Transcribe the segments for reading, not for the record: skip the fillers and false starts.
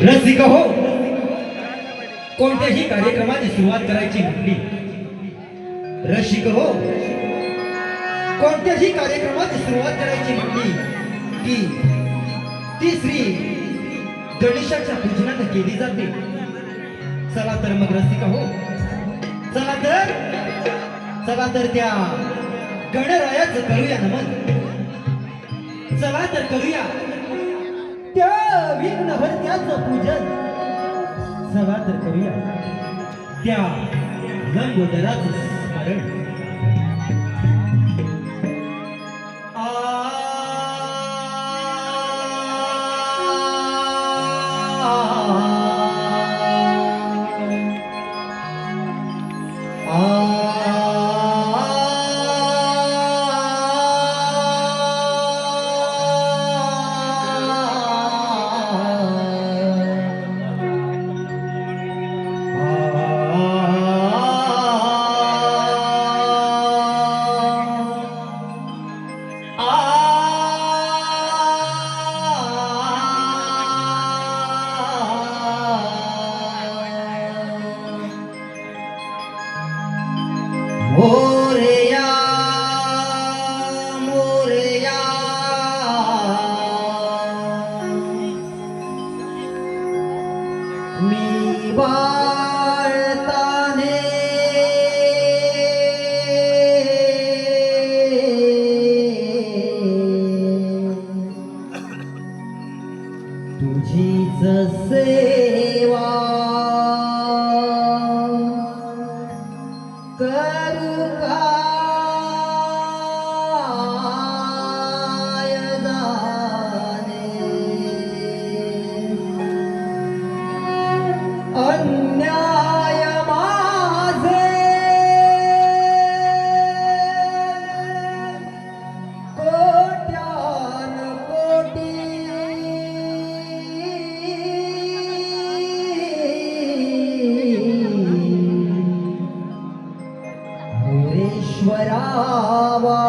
रसिक हो, कोणत्याही कार्यक्रमाची सुरुवात करायची म्हटली, रसिक हो, कोणत्याही कार्यक्रमाची सुरुवात करायची म्हटली की ती श्री गणेशाच्या पूजनात केली जाते. चला तर मग रसिक हो, चला तर त्या गणरायाचं करूया नमन. चला तर करूया त्या विघ्नहर्त्याचं पूजन. चला तर करूया त्या लंबोदराचं स्मरण. मोरया मोरया मी बाळताने तुझीच सेवा करू काय जाणे. अन्याय माझे कोट्यान कोटी मोरेश्वरावा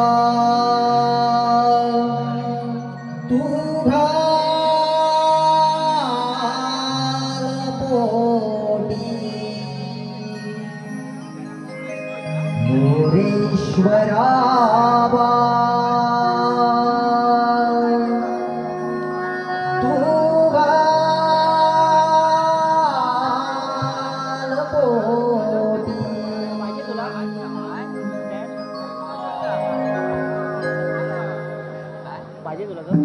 तू घाल पोटी. मोरेश्वरावा तू घाल पोटी. पाहिजे तुला तर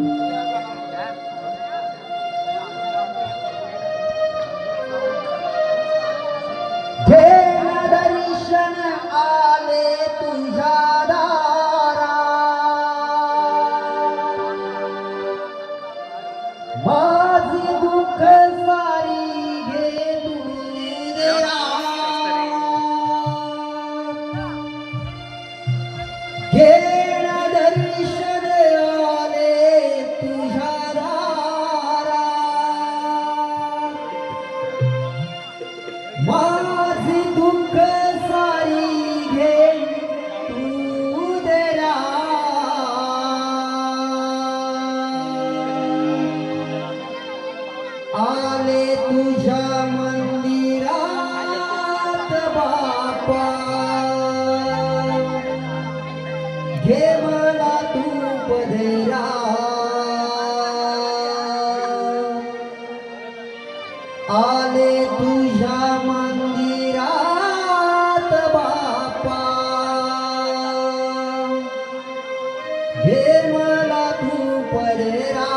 दर्शन आले तुझ्या दारा. माझे दुःख सारी घे तू देरा. घेण दर्शन आले तुझ्या दारा. माझे दुःख सारी घे तू देरा. आले तुझ्या मंदिरात बापा. घे मला तू पदरा. आले तुझ्या मंदिरात बापा. घे मला तू पदरा.